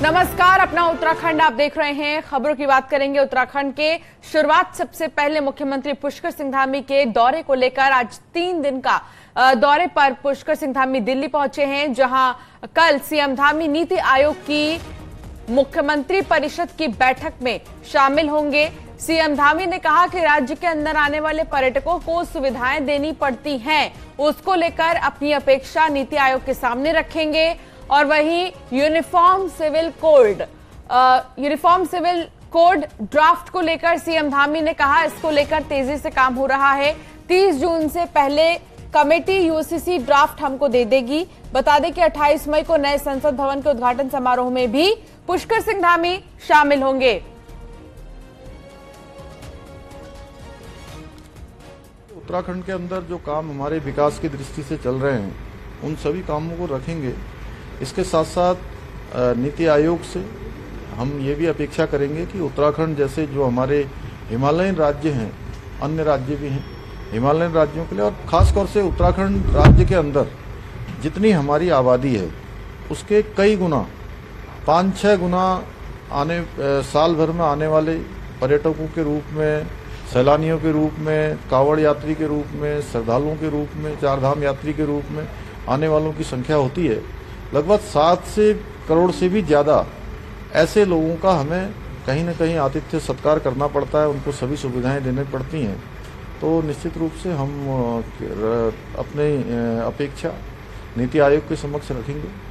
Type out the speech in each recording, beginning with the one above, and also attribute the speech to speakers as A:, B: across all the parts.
A: नमस्कार, अपना उत्तराखंड आप देख रहे हैं। खबरों की बात करेंगे। उत्तराखंड के शुरुआत सबसे पहले मुख्यमंत्री पुष्कर सिंह धामी के दौरे को लेकर आज 3 दिन का दौरे पर पुष्कर सिंह धामी दिल्ली पहुंचे हैं, जहां कल सीएम धामी नीति आयोग की मुख्यमंत्री परिषद की बैठक में शामिल होंगे। सीएम धामी ने कहा कि राज्य के अंदर आने वाले पर्यटकों को सुविधाएं देनी पड़ती हैं, उसको लेकर अपनी अपेक्षा नीति आयोग के सामने रखेंगे। और वहीं यूनिफॉर्म सिविल कोड ड्राफ्ट को लेकर सीएम धामी ने कहा, इसको लेकर तेजी से काम हो रहा है। 30 जून से पहले कमेटी यूसीसी ड्राफ्ट हमको दे देगी। बता दें कि 28 मई को नए संसद भवन के उद्घाटन समारोह में भी पुष्कर सिंह धामी शामिल होंगे।
B: उत्तराखंड के अंदर जो काम हमारे विकास की दृष्टि से चल रहे हैं, उन सभी कामों को रखेंगे। इसके साथ साथ नीति आयोग से हम ये भी अपेक्षा करेंगे कि उत्तराखंड जैसे जो हमारे हिमालयन राज्य हैं, अन्य राज्य भी हैं, हिमालयन राज्यों के लिए और खासतौर से उत्तराखंड राज्य के अंदर जितनी हमारी आबादी है उसके कई गुना, 5-6 गुना साल भर में आने वाले पर्यटकों के रूप में, सैलानियों के रूप में, कांवड़ यात्री के रूप में, श्रद्धालुओं के रूप में, चारधाम यात्री के रूप में आने वालों की संख्या होती है। लगभग 7 करोड़ से भी ज्यादा ऐसे लोगों का हमें कहीं न कहीं आतिथ्य सत्कार करना पड़ता है, उनको सभी सुविधाएं देनी पड़ती हैं। तो निश्चित रूप से हम अपनी अपेक्षा नीति आयोग के समक्ष रखेंगे।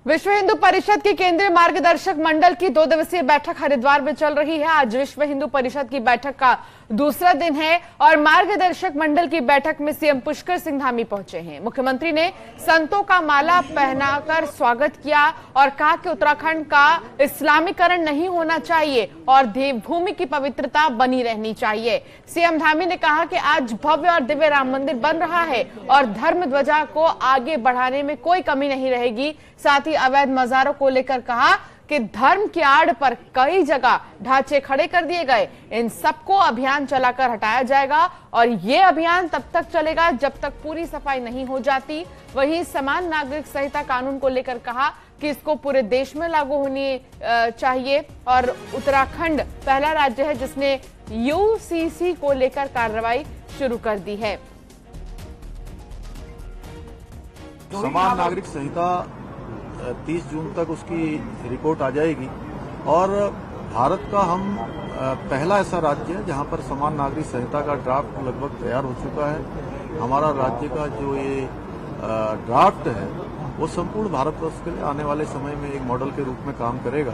A: विश्व हिंदू परिषद की केंद्रीय मार्गदर्शक मंडल की 2 दिवसीय बैठक हरिद्वार में चल रही है। आज विश्व हिंदू परिषद की बैठक का दूसरा दिन है और मार्गदर्शक मंडल की बैठक में सीएम पुष्कर सिंह धामी पहुंचे हैं। मुख्यमंत्री ने संतों का माला पहनाकर स्वागत किया और कहा कि उत्तराखंड का इस्लामीकरण नहीं होना चाहिए और देवभूमि की पवित्रता बनी रहनी चाहिए। सीएम धामी ने कहा कि आज भव्य और दिव्य राम मंदिर बन रहा है और धर्म ध्वजा को आगे बढ़ाने में कोई कमी नहीं रहेगी। साथ ही अवैध मजारों को लेकर कहा कि धर्म की आड़ पर कई जगह ढांचे खड़े कर दिए गए, इन सबको अभियान चलाकर हटाया जाएगा और ये अभियान तब तक चलेगा जब तक पूरी सफाई नहीं हो जाती। वहीं समान नागरिक संहिता कानून को लेकर कहा कि इसको पूरे देश में लागू होनी चाहिए और उत्तराखंड पहला राज्य है जिसने यूसीसी को लेकर कार्रवाई शुरू कर दी है।
B: समान नागरिक संहिता 30 जून तक उसकी रिपोर्ट आ जाएगी और भारत का हम पहला ऐसा राज्य है जहां पर समान नागरिक संहिता का ड्राफ्ट लगभग तैयार हो चुका है। हमारा राज्य का जो ये ड्राफ्ट है वो संपूर्ण भारतवर्ष के लिए आने वाले समय में एक मॉडल के रूप में काम करेगा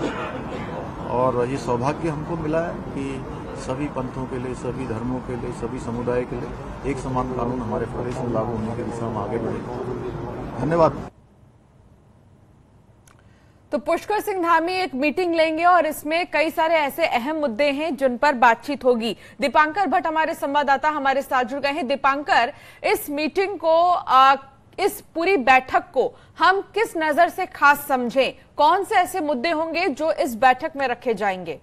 B: और ये सौभाग्य हमको मिला है कि सभी पंथों के लिए, सभी धर्मों के लिए, सभी समुदाय के लिए एक समान कानून हमारे प्रदेश में लागू होने की दिशा में आगे बढ़े। धन्यवाद।
A: तो पुष्कर सिंह धामी एक मीटिंग लेंगे और इसमें कई सारे ऐसे अहम मुद्दे हैं जिन पर बातचीत होगी। दीपांकर भट्ट हमारे संवाददाता हमारे साथ जुड़ गए हैं। दीपांकर, इस मीटिंग को इस पूरी बैठक को हम किस नजर से खास समझें? कौन से ऐसे मुद्दे होंगे जो इस बैठक में रखे जाएंगे?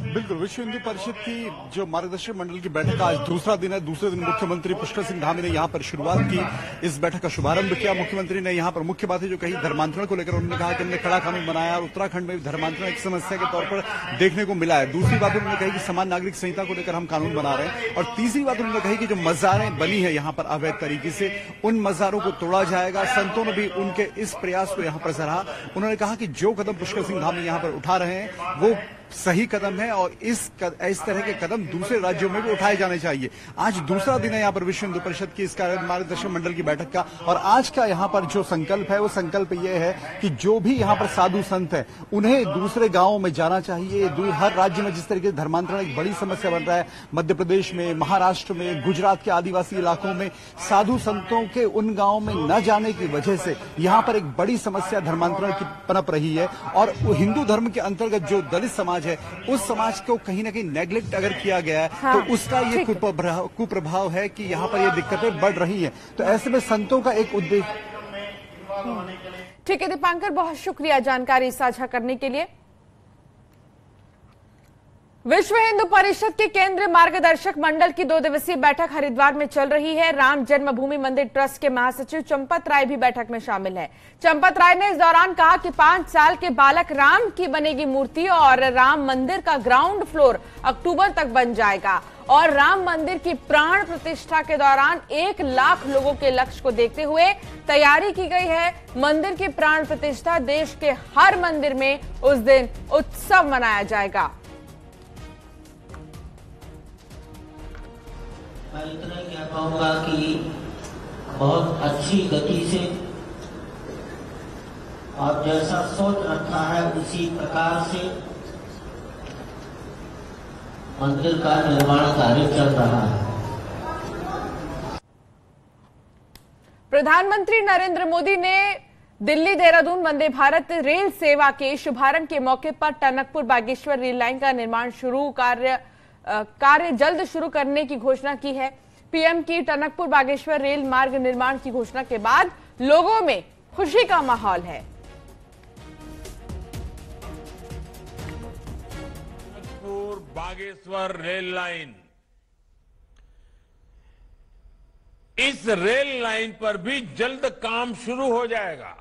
C: बिल्कुल, विश्व हिंदू परिषद की जो मार्गदर्शक मंडल की बैठक का आज दूसरा दिन है। दूसरे दिन मुख्यमंत्री पुष्कर सिंह धामी ने यहाँ पर शुरुआत की, इस बैठक का शुभारंभ किया। मुख्यमंत्री ने यहाँ पर मुख्य बातें जो कही धर्मांतरण को लेकर, उन्होंने कहा कि हमने खड़ा कानून बनाया और उत्तराखंड में धर्मांतरण एक समस्या के तौर पर देखने को मिला है। दूसरी बात उन्होंने कही कि समान नागरिक संहिता को लेकर हम कानून बना रहे हैं और तीसरी बात उन्होंने कही कि जो मज़ारें बनी है यहाँ पर अवैध तरीके से, उन मज़ारों को तोड़ा जाएगा। संतों ने भी उनके इस प्रयास को यहाँ पर सराहा। उन्होंने कहा कि जो कदम पुष्कर सिंह धामी यहाँ पर उठा रहे हैं वो सही कदम है और इस तरह के कदम दूसरे राज्यों में भी उठाए जाने चाहिए। आज दूसरा दिन है यहाँ पर विश्व हिंदू परिषद की इस मार्गदर्शक मंडल की बैठक का और आज का यहाँ पर जो संकल्प है वो संकल्प ये है कि जो भी यहाँ पर साधु संत है उन्हें दूसरे गांवों में जाना चाहिए। हर राज्य में जिस तरीके से धर्मांतरण एक बड़ी समस्या बन रहा है, मध्य प्रदेश में, महाराष्ट्र में, गुजरात के आदिवासी इलाकों में साधु संतों के उन गांवों में न जाने की वजह से यहाँ पर एक बड़ी समस्या धर्मांतरण की पनप रही है और हिंदू धर्म के अंतर्गत जो दलित समाज है उस समाज को कहीं ना कहीं नेग्लेक्ट अगर किया गया है तो उसका ये कुप्रभाव है कि यहाँ पर ये दिक्कतें बढ़ रही हैं। तो ऐसे में संतों का एक उद्देश्य।
A: ठीक है दीपांकर, बहुत शुक्रिया जानकारी साझा करने के लिए। विश्व हिंदू परिषद के केंद्रीय मार्गदर्शक मंडल की 2 दिवसीय बैठक हरिद्वार में चल रही है। राम जन्मभूमि मंदिर ट्रस्ट के महासचिव चंपत राय भी बैठक में शामिल है। चंपत राय ने इस दौरान कहा कि 5 साल के बालक राम की बनेगी मूर्ति और राम मंदिर का ग्राउंड फ्लोर अक्टूबर तक बन जाएगा और राम मंदिर की प्राण प्रतिष्ठा के दौरान 1 लाख लोगों के लक्ष्य को देखते हुए तैयारी की गई है। मंदिर की प्राण प्रतिष्ठा देश के हर मंदिर में उस दिन उत्सव मनाया जाएगा।
D: मैं इतना कह पाऊंगा कि बहुत अच्छी गति से और जैसा सोच रखा है उसी प्रकार से मंदिर का निर्माण कार्य चल रहा है।
A: प्रधानमंत्री नरेंद्र मोदी ने दिल्ली देहरादून वंदे भारत रेल सेवा के शुभारंभ के मौके पर टनकपुर बागेश्वर रेल लाइन का निर्माण कार्य जल्द शुरू करने की घोषणा की है। पीएम की टनकपुर बागेश्वर रेल मार्ग निर्माण की घोषणा के बाद लोगों में खुशी का माहौल है।
E: टनकपुर बागेश्वर रेल लाइन, इस रेल लाइन पर भी जल्द काम शुरू हो जाएगा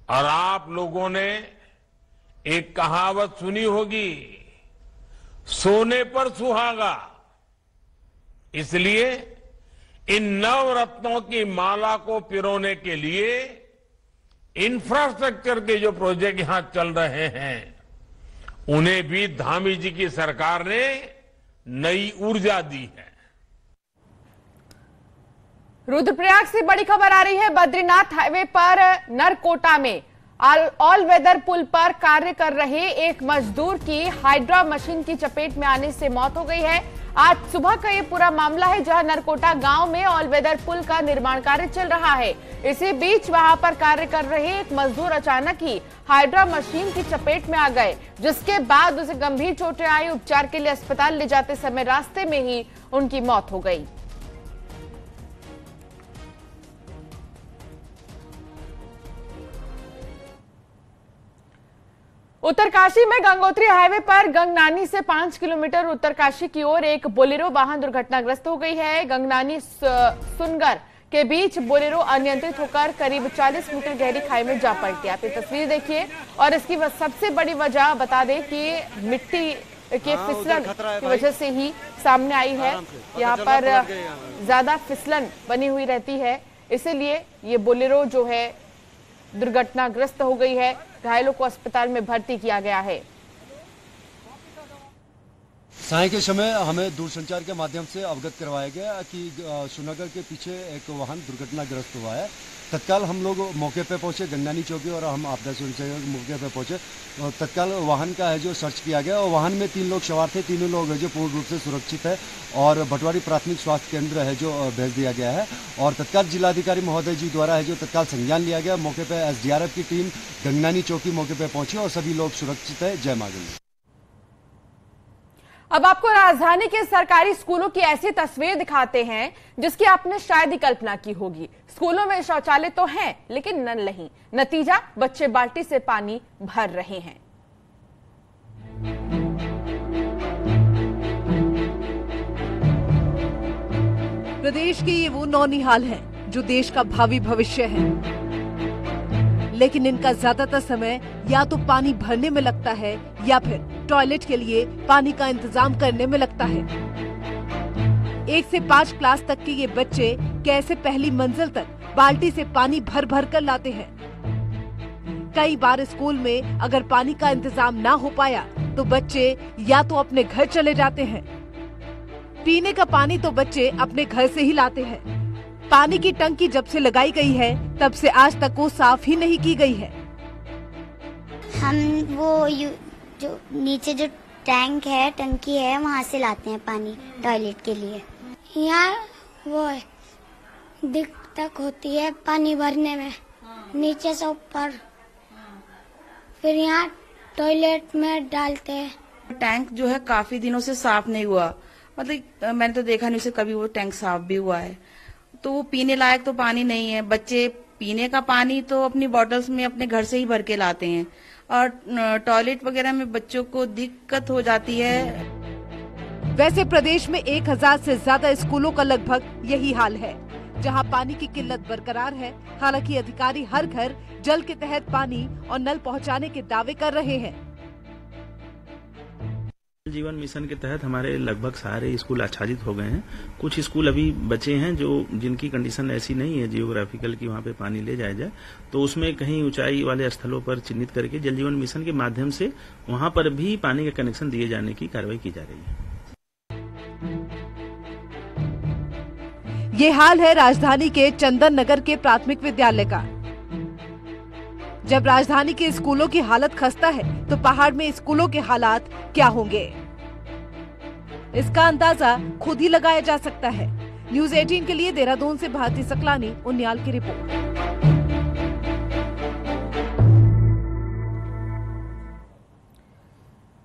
E: और आप लोगों ने एक कहावत सुनी होगी, सोने पर सुहागा। इसलिए इन नवरत्नों की माला को पिरोने के लिए इंफ्रास्ट्रक्चर के जो प्रोजेक्ट यहां चल रहे हैं उन्हें भी धामी जी की सरकार ने नई ऊर्जा दी है।
A: रुद्रप्रयाग से बड़ी खबर आ रही है। बद्रीनाथ हाईवे पर नरकोटा में ऑल वेदर पुल पर कार्य कर रहे एक मजदूर की हाइड्रा मशीन की चपेट में आने से मौत हो गई है। आज सुबह का ये पूरा मामला है जहां नरकोटा गांव में ऑल वेदर पुल का निर्माण कार्य चल रहा है। इसी बीच वहां पर कार्य कर रहे एक मजदूर अचानक ही हाइड्रा मशीन की चपेट में आ गए, जिसके बाद उसे गंभीर चोटें आई। उपचार के लिए अस्पताल ले जाते समय रास्ते में ही उनकी मौत हो गई। उत्तरकाशी में गंगोत्री हाईवे पर गंगनानी से 5 किलोमीटर उत्तरकाशी की ओर एक बोलेरो वाहन दुर्घटनाग्रस्त हो गई है। गंगनानी सुनगर के बीच बोलेरो अनियंत्रित होकर करीब 40 मीटर गहरी खाई में जा पलटी। आप ये तस्वीर देखिए और इसकी सबसे बड़ी वजह बता दें कि मिट्टी के फिसलन की वजह से ही सामने आई है। यहाँ पर ज्यादा फिसलन बनी हुई रहती है, इसीलिए ये बोलेरो जो है दुर्घटनाग्रस्त हो गई है। घायलों को अस्पताल में भर्ती किया गया है।
F: साय के समय हमें दूरसंचार के माध्यम से अवगत करवाया गया कि सुनगर के पीछे एक वाहन दुर्घटनाग्रस्त हुआ है। तत्काल हम लोग मौके पे पहुंचे, गंगनानी चौकी, और हम आपदा सुरक्षा मौके पे पहुंचे। तत्काल वाहन का है जो सर्च किया गया और वाहन में 3 लोग सवार थे। तीनों लोग है जो पूर्ण रूप से सुरक्षित है और भटवाड़ी प्राथमिक स्वास्थ्य केंद्र है जो भेज दिया गया है। और तत्काल जिलाधिकारी महोदय जी द्वारा है जो तत्काल संज्ञान लिया गया। मौके पे एसडीआरएफ की टीम गंगनानी चौकी मौके पे पहुंची और सभी लोग सुरक्षित है। जय मां गंगा।
A: अब आपको राजधानी के सरकारी स्कूलों की ऐसी तस्वीर दिखाते हैं जिसकी आपने शायद ही कल्पना की होगी। स्कूलों में शौचालय तो हैं, लेकिन नल नहीं। नतीजा, बच्चे बाल्टी से पानी भर रहे हैं।
G: प्रदेश के ये वो नौनिहाल हैं जो देश का भावी भविष्य है, लेकिन इनका ज्यादातर समय या तो पानी भरने में लगता है या फिर टॉयलेट के लिए पानी का इंतजाम करने में लगता है। 1 से 5 क्लास तक के ये बच्चे कैसे पहली मंजिल तक बाल्टी से पानी भर भर कर लाते हैं। कई बार स्कूल में अगर पानी का इंतजाम ना हो पाया तो बच्चे या तो अपने घर चले जाते हैं। पीने का पानी तो बच्चे अपने घर से ही लाते हैं। पानी की टंकी जब से लगाई गई है तब से आज तक वो साफ ही नहीं की गई है।
H: हम वो जो नीचे जो टैंक है, टंकी है, वहाँ से लाते हैं पानी टॉयलेट के लिए। यहाँ वो दिक्कत होती है पानी भरने में, नीचे से ऊपर, फिर यहाँ टॉयलेट में डालते हैं।
I: टैंक जो है काफी दिनों से साफ नहीं हुआ, मतलब मैंने तो देखा नहीं उसे कभी वो टैंक साफ भी हुआ है। तो वो पीने लायक तो पानी नहीं है। बच्चे पीने का पानी तो अपनी बॉटल्स में अपने घर से ही भर के लाते हैं और टॉयलेट वगैरह में बच्चों को दिक्कत हो जाती है।
G: वैसे प्रदेश में 1000 से ज्यादा स्कूलों का लगभग यही हाल है, जहां पानी की किल्लत बरकरार है। हालांकि अधिकारी हर घर जल के तहत पानी और नल पहुंचाने के दावे कर रहे हैं।
J: जीवन मिशन के तहत हमारे लगभग सारे स्कूल आच्छादित हो गए हैं। कुछ स्कूल अभी बचे हैं जो जिनकी कंडीशन ऐसी नहीं है जियोग्राफिकल की वहां पे पानी ले जाया जाए, तो उसमें कहीं ऊंचाई वाले स्थलों पर चिन्हित करके जल जीवन मिशन के माध्यम से वहां पर भी पानी का कनेक्शन दिए जाने की कार्रवाई की जा रही है।
G: ये हाल है राजधानी के चंदन नगर के प्राथमिक विद्यालय का। जब राजधानी के स्कूलों की हालत खस्ता है तो पहाड़ में स्कूलों के हालात क्या होंगे, इसका अंदाजा खुद ही लगाया जा सकता है। न्यूज़ 18 के लिए देहरादून से भारती सकलानी, उन्याल की रिपोर्ट।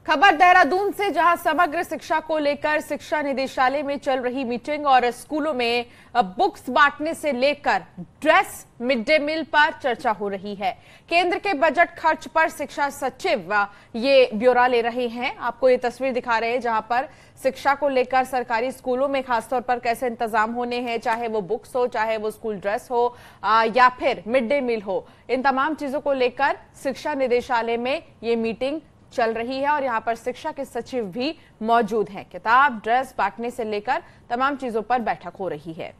A: खबर देहरादून से, जहां समग्र शिक्षा को लेकर शिक्षा निदेशालय में चल रही मीटिंग और स्कूलों में बुक्स बांटने से लेकर ड्रेस, मिड डे मील पर चर्चा हो रही है। केंद्र के बजट खर्च पर शिक्षा सचिव ये ब्यौरा ले रहे हैं। आपको ये तस्वीर दिखा रहे हैं जहां पर शिक्षा को लेकर सरकारी स्कूलों में खासतौर पर कैसे इंतजाम होने हैं, चाहे वो बुक्स हो, चाहे वो स्कूल ड्रेस हो या फिर मिड डे मील हो। इन तमाम चीजों को लेकर शिक्षा निदेशालय में ये मीटिंग चल रही है और यहाँ पर शिक्षा के सचिव भी मौजूद हैं। किताब, ड्रेस बांटने से लेकर तमाम चीजों पर बैठक हो रही है।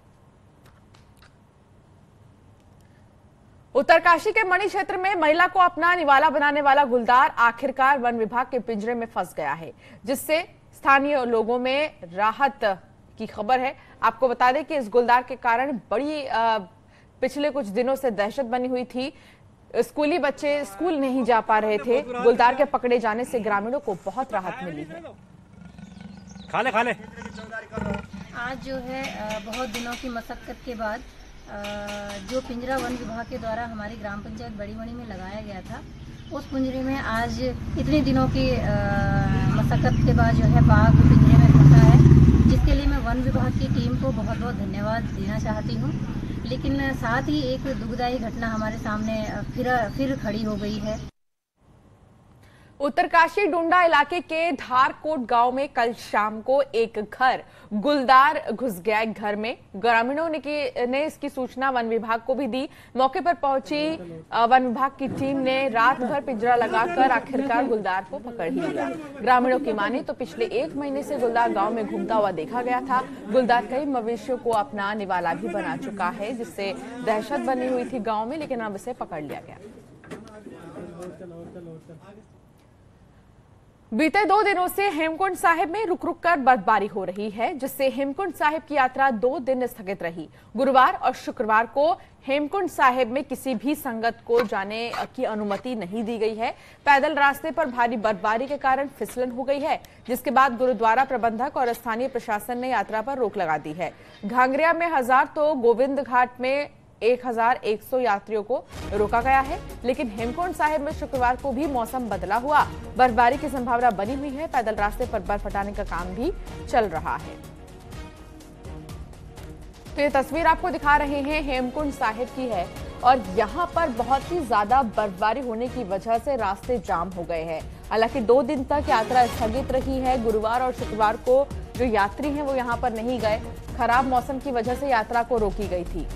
A: उत्तरकाशी के मणि क्षेत्र में महिला को अपना निवाला बनाने वाला गुलदार आखिरकार वन विभाग के पिंजरे में फंस गया है, जिससे स्थानीय लोगों में राहत की खबर है। आपको बता दें कि इस गुलदार के कारण बड़ी पिछले कुछ दिनों से दहशत बनी हुई थी। स्कूली बच्चे स्कूल नहीं जा पा रहे थे। गुलदार के पकड़े जाने से ग्रामीणों को बहुत राहत मिली है।
K: खाले
L: आज जो है बहुत दिनों की मशक्कत के बाद जो पिंजरा वन विभाग के द्वारा हमारी ग्राम पंचायत बड़ी मणि में लगाया गया था, उस पिंजरे में आज इतने दिनों की मशक्कत के बाद जो है बाघ पिंजरे में फंसा है, जिसके लिए मैं वन विभाग की टीम को बहुत बहुत धन्यवाद देना चाहती हूँ। लेकिन साथ ही एक दुखदायी घटना हमारे सामने फिर खड़ी हो गई है।
A: उत्तरकाशी डुंडा इलाके के धारकोट गांव में कल शाम को एक घर गुलदार घुस गया। एक घर में ग्रामीणों ने इसकी सूचना वन विभाग को भी दी। मौके पर पहुंची वन विभाग की टीम ने रात भर पिंजरा लगाकर आखिरकार गुलदार को पकड़ ही लिया। ग्रामीणों की माने तो पिछले 1 महीने से गुलदार गांव में घूमता हुआ देखा गया था। गुलदार कई मवेशियों को अपना निवाला भी बना चुका है, जिससे दहशत बनी हुई थी गाँव में, लेकिन अब इसे पकड़ लिया गया। बीते 2 दिनों से हेमकुंड साहिब में रुक रुक कर बर्फबारी हो रही है, जिससे हेमकुंड साहिब की यात्रा 2 दिन स्थगित रही। गुरुवार और शुक्रवार को हेमकुंड साहिब में किसी भी संगत को जाने की अनुमति नहीं दी गई है। पैदल रास्ते पर भारी बर्फबारी के कारण फिसलन हो गई है, जिसके बाद गुरुद्वारा प्रबंधक और स्थानीय प्रशासन ने यात्रा पर रोक लगा दी है। घांगरिया में 1000 तो गोविंद घाट में 1100 यात्रियों को रोका गया है, लेकिन हेमकुंड साहिब में शुक्रवार को भी मौसम बदला हुआ। बर्फबारी की संभावना बनी हुई है। पैदल रास्ते पर बर्फ हटाने का काम भी चल रहा है। तो ये तस्वीर आपको दिखा रहे हैं हेमकुंड साहिब की है और यहाँ पर बहुत ही ज्यादा बर्फबारी होने की वजह से रास्ते जाम हो गए हैं। हालांकि 2 दिन तक यात्रा स्थगित रही है। गुरुवार और शुक्रवार को जो यात्री हैं वो यहाँ पर नहीं गए। खराब मौसम की वजह से यात्रा को रोकी गई थी।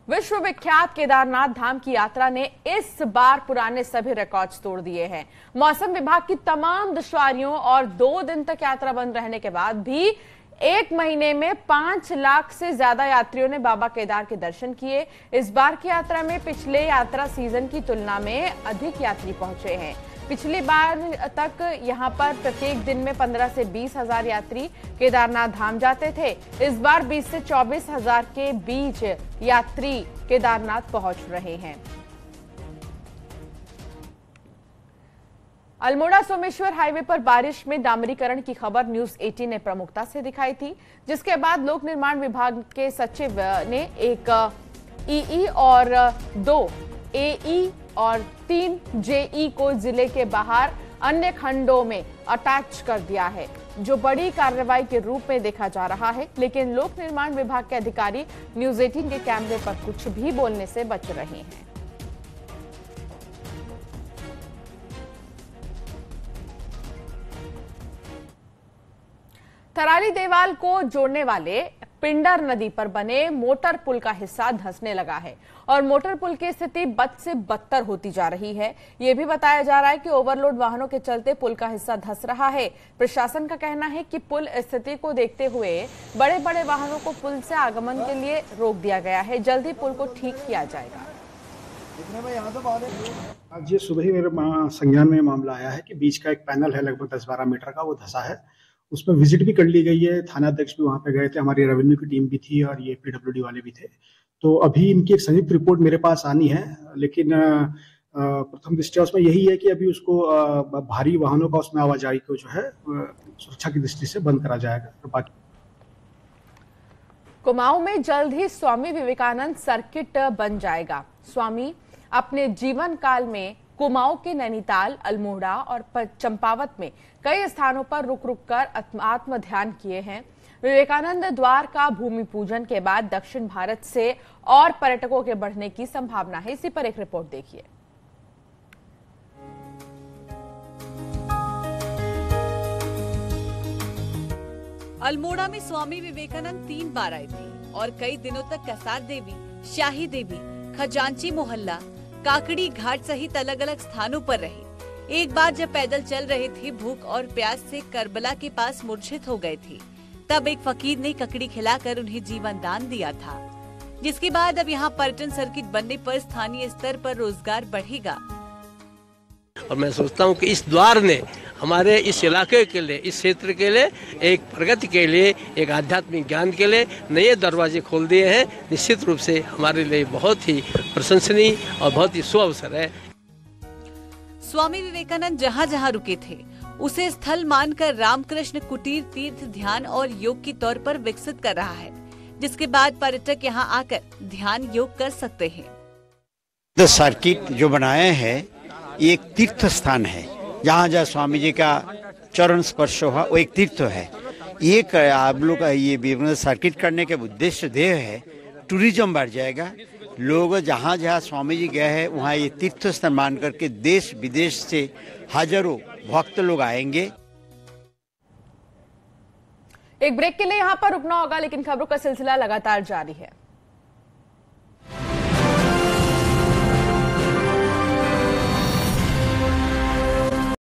A: विश्वविख्यात केदारनाथ धाम की यात्रा ने इस बार पुराने सभी रिकॉर्ड्स तोड़ दिए हैं। मौसम विभाग की तमाम दुश्वारियों और 2 दिन तक यात्रा बंद रहने के बाद भी 1 महीने में 5 लाख से ज्यादा यात्रियों ने बाबा केदार के दर्शन किए। इस बार की यात्रा में पिछले यात्रा सीजन की तुलना में अधिक यात्री पहुंचे हैं। पिछली बार तक यहां पर प्रत्येक दिन में 15 से 20 हजार यात्री केदारनाथ धाम जाते थे। इस बार 20 से 24 हजार के बीच यात्री केदारनाथ पहुंच रहे हैं। अल्मोड़ा सोमेश्वर हाईवे पर बारिश में डामरीकरण की खबर न्यूज़ 18 ने प्रमुखता से दिखाई थी, जिसके बाद लोक निर्माण विभाग के सचिव ने एक ईई और 2 एई और 3 जेई को जिले के बाहर अन्य खंडों में अटैच कर दिया है, जो बड़ी कार्रवाई के रूप में देखा जा रहा है। लेकिन लोक निर्माण विभाग के अधिकारी न्यूज 18 के कैमरे पर कुछ भी बोलने से बच रहे हैं। थराली देवाल को जोड़ने वाले पिंडर नदी पर बने मोटर पुल का हिस्सा धंसने लगा है और मोटर पुल की स्थिति बद से बदतर होती जा रही है। यह भी बताया जा रहा है कि ओवरलोड वाहनों के चलते पुल का हिस्सा धंस रहा है। प्रशासन का कहना है कि पुल स्थिति को देखते हुए बड़े बड़े वाहनों को पुल से आगमन के लिए रोक दिया गया है। जल्द ही पुल को ठीक किया जाएगा।
M: आज ये सुबह ही मेरे संज्ञान में मामला आया है कि बीच का एक पैनल है लगभग 10-12 मीटर का, वो धंसा है। उसमें विजिट भी कर ली गई है, थाना अध्यक्ष भी वहां पे गए थे, हमारी रेवेन्यू की टीम भी थी और ये पीडब्ल्यूडी वाले भी थे। तो अभी इनकी एक संयुक्त रिपोर्ट मेरे पास आनी है, लेकिन प्रथम दृष्टया उसमें यही है कि अभी उसको भारी वाहनों का उसमें आवाजाही को जो है सुरक्षा की दृष्टि से बंद करा जाएगा। तो बाकी
A: कुमाऊं में जल्द ही स्वामी विवेकानंद सर्किट बन जाएगा। स्वामी अपने जीवन काल में कुमाऊं के नैनीताल, अल्मोड़ा और चंपावत में कई स्थानों पर रुक रुक कर आत्म ध्यान किए हैं। विवेकानंद द्वार का भूमि पूजन के बाद दक्षिण भारत से और पर्यटकों के बढ़ने की संभावना है। इसी पर एक रिपोर्ट देखिए।
G: अल्मोड़ा में स्वामी विवेकानंद 3 बार आए थे और कई दिनों तक कसार देवी, शाही देवी, खजांची मोहल्ला, काकड़ी घाट सहित अलग अलग स्थानों पर रहे। एक बार जब पैदल चल रहे थे, भूख और प्यास से करबला के पास मूर्छित हो गए थे, तब एक फकीर ने ककड़ी खिलाकर उन्हें जीवन दान दिया था, जिसके बाद अब यहाँ पर्यटन सर्किट बनने पर स्थानीय स्तर पर रोजगार बढ़ेगा।
N: और मैं सोचता हूँ कि इस द्वार ने हमारे इस इलाके के लिए, इस क्षेत्र के लिए, एक प्रगति के लिए, एक आध्यात्मिक ज्ञान के लिए नए दरवाजे खोल दिए हैं। निश्चित रूप से हमारे लिए बहुत ही प्रशंसनीय और बहुत ही शुभ अवसर है।
G: स्वामी विवेकानंद जहाँ जहाँ रुके थे, उसे स्थल मानकर रामकृष्ण कुटीर तीर्थ ध्यान और योग के तौर पर विकसित कर रहा है, जिसके बाद पर्यटक यहाँ आकर ध्यान योग कर सकते हैं।
O: सर्किट जो बनाया है, ये एक तीर्थ स्थान है। जहाँ जहाँ स्वामी जी का चरण स्पर्श हुआ वो एक तीर्थ है। एक आप लोग का ये विवेकानंद सर्किट करने के उद्देश्य ध्येय है, टूरिज्म बढ़ जाएगा। लोग जहाँ जहाँ स्वामी जी गए हैं वहाँ ये तीर्थ स्थान मान करके देश विदेश से हजारों भक्त लोग आएंगे।
A: एक ब्रेक के लिए यहाँ पर रुकना होगा, लेकिन खबरों का सिलसिला लगातार जारी है।